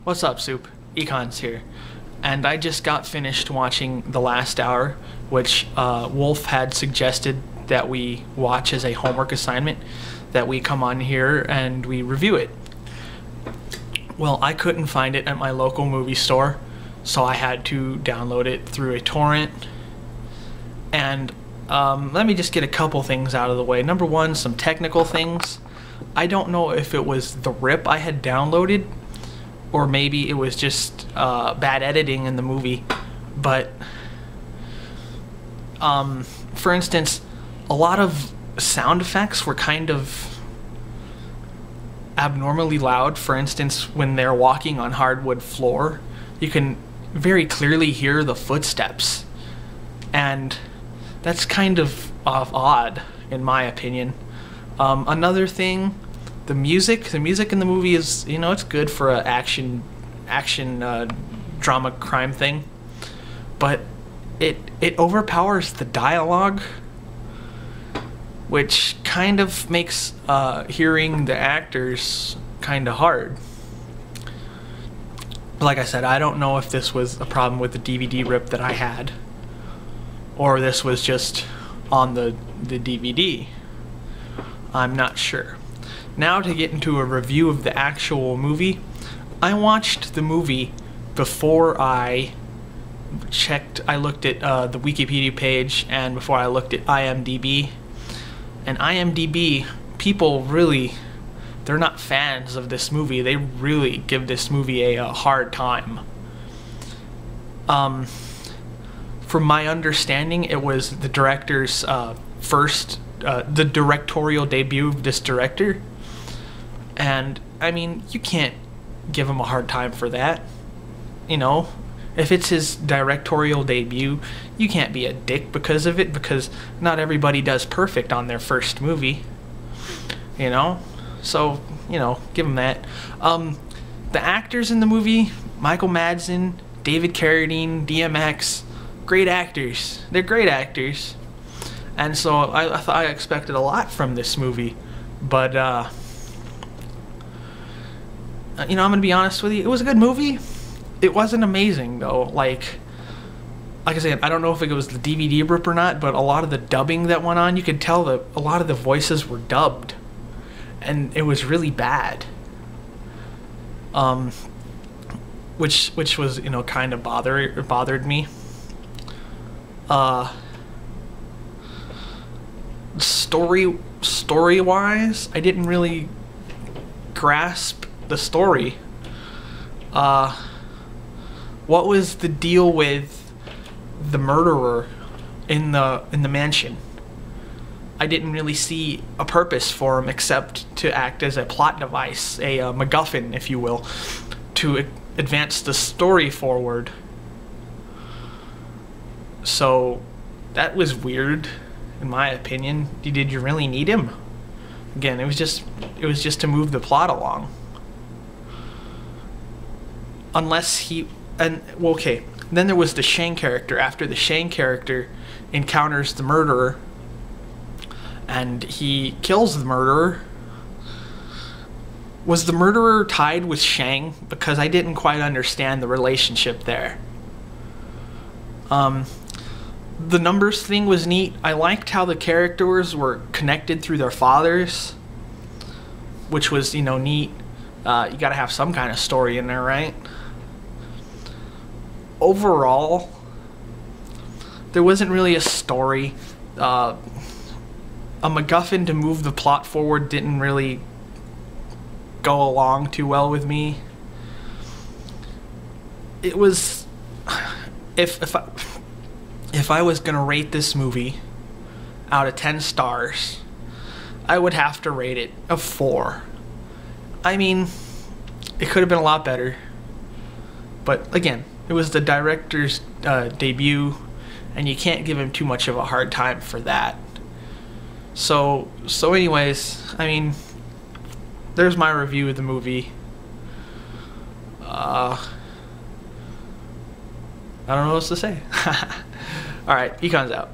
What's up, Soup? Econs here. And I just got finished watching The Last Hour, which Wolf had suggested that we watch as a homework assignment, that we come on here and we review it. Well, I couldn't find it at my local movie store, so I had to download it through a torrent. And let me just get a couple things out of the way. Number one, some technical things. I don't know if it was the rip I had downloaded, or maybe it was just bad editing in the movie. But for instance, a lot of sound effects were kind of abnormally loud. For instance, when they're walking on hardwood floor, you can very clearly hear the footsteps, and that's kind of odd in my opinion. Another thing, the music in the movie is, you know, it's good for a action drama crime thing, but it overpowers the dialogue, which kind of makes hearing the actors kind of hard. Like I said, I don't know if this was a problem with the DVD rip that I had, or this was just on the DVD. I'm not sure. Now to get into a review of the actual movie. I watched the movie before I looked at the Wikipedia page, and before I looked at IMDb. And IMDb, people really, they're not fans of this movie. They really give this movie a hard time. From my understanding, it was the director's the directorial debut of this director. And, I mean, you can't give him a hard time for that. You know, if it's his directorial debut, you can't be a dick because of it, because not everybody does perfect on their first movie. You know? So, you know, give him that. The actors in the movie, Michael Madsen, David Carradine, DMX, great actors. They're great actors. And so I thought I expected a lot from this movie. But, you know, I'm gonna be honest with you, it was a good movie. It wasn't amazing though. Like I said, I don't know if it was the DVD rip or not, but a lot of the dubbing that went on, you could tell that a lot of the voices were dubbed, and it was really bad. Which was, you know, kind of bothered me. Story-wise, I didn't really grasp the story. What was the deal with the murderer in the mansion? I didn't really see a purpose for him except to act as a plot device, a MacGuffin, if you will, to advance the story forward. So that was weird, in my opinion. Did you really need him? Again, it was just to move the plot along. Unless he, and well, okay, then there was the Shane character. After the Shane character encounters the murderer and he kills the murderer, was the murderer tied with Shang? Because I didn't quite understand the relationship there. The numbers thing was neat. I liked how the characters were connected through their fathers, which was, you know, neat. You gotta have some kind of story in there, right? Overall, there wasn't really a story. A MacGuffin to move the plot forward didn't really go along too well with me. It was, if I was gonna rate this movie out of 10 stars, I would have to rate it a 4. I mean, it could have been a lot better, but again, it was the director's debut, and you can't give him too much of a hard time for that. So anyways, I mean, there's my review of the movie. I don't know what else to say. Alright, Econs out.